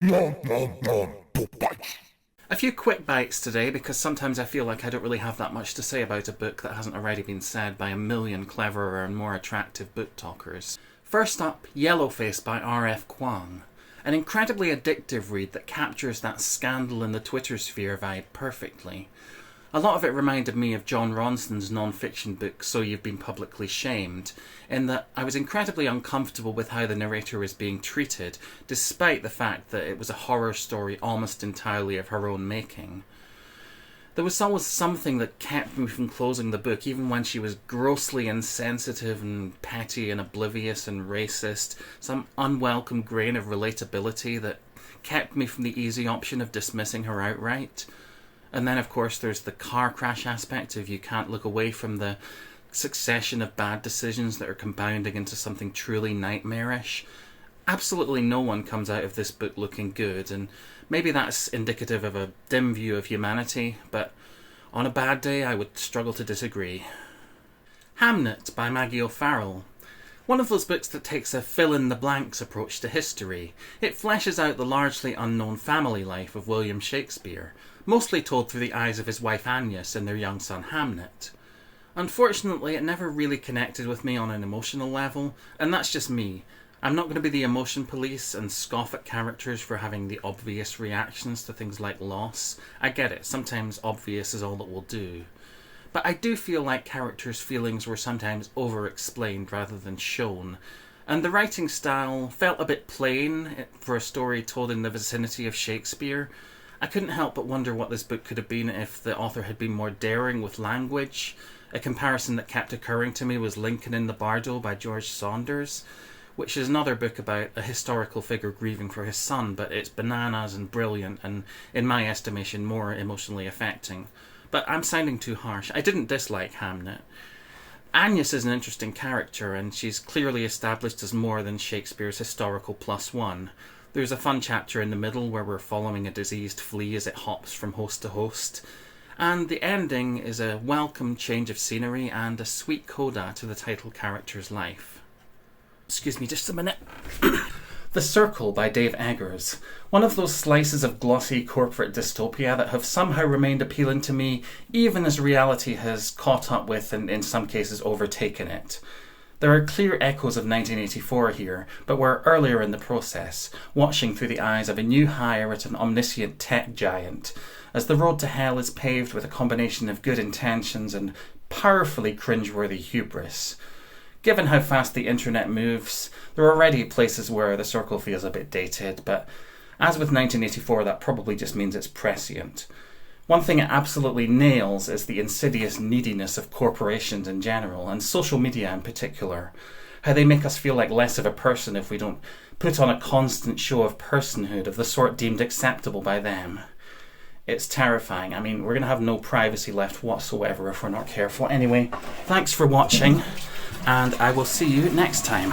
A few quick bites today because sometimes I feel like I don't really have that much to say about a book that hasn't already been said by a million cleverer and more attractive book talkers. First up, Yellowface by R.F. Kuang. An incredibly addictive read that captures that scandal in the Twitter sphere vibe perfectly. A lot of it reminded me of John Ronson's non-fiction book So You've Been Publicly Shamed, in that I was incredibly uncomfortable with how the narrator was being treated, despite the fact that it was a horror story almost entirely of her own making. There was always something that kept me from closing the book, even when she was grossly insensitive and petty and oblivious and racist, some unwelcome grain of relatability that kept me from the easy option of dismissing her outright. And then, of course, there's the car crash aspect of you can't look away from the succession of bad decisions that are compounding into something truly nightmarish. Absolutely no one comes out of this book looking good, and maybe that's indicative of a dim view of humanity, but on a bad day I would struggle to disagree. Hamnet by Maggie O'Farrell. One of those books that takes a fill-in-the-blanks approach to history. It fleshes out the largely unknown family life of William Shakespeare, mostly told through the eyes of his wife Agnes and their young son Hamnet. Unfortunately, it never really connected with me on an emotional level, and that's just me. I'm not going to be the emotion police and scoff at characters for having the obvious reactions to things like loss. I get it, sometimes obvious is all that will do. But I do feel like characters' feelings were sometimes over-explained rather than shown, and the writing style felt a bit plain for a story told in the vicinity of Shakespeare. I couldn't help but wonder what this book could have been if the author had been more daring with language. A comparison that kept occurring to me was Lincoln in the Bardo by George Saunders, which is another book about a historical figure grieving for his son, but it's bananas and brilliant and, in my estimation, more emotionally affecting. But I'm sounding too harsh. I didn't dislike Hamnet. Agnes is an interesting character, and she's clearly established as more than Shakespeare's historical plus one. There's a fun chapter in the middle where we're following a diseased flea as it hops from host to host. And the ending is a welcome change of scenery and a sweet coda to the title character's life. Excuse me just a minute. The Circle by Dave Eggers. One of those slices of glossy corporate dystopia that have somehow remained appealing to me even as reality has caught up with and in some cases overtaken it. There are clear echoes of 1984 here, but we're earlier in the process, watching through the eyes of a new hire at an omniscient tech giant, as the road to hell is paved with a combination of good intentions and powerfully cringeworthy hubris. Given how fast the internet moves, there are already places where the Circle feels a bit dated, but as with 1984, that probably just means it's prescient. One thing it absolutely nails is the insidious neediness of corporations in general, and social media in particular. How they make us feel like less of a person if we don't put on a constant show of personhood of the sort deemed acceptable by them. It's terrifying. I mean, we're going to have no privacy left whatsoever if we're not careful. Anyway, thanks for watching, and I will see you next time.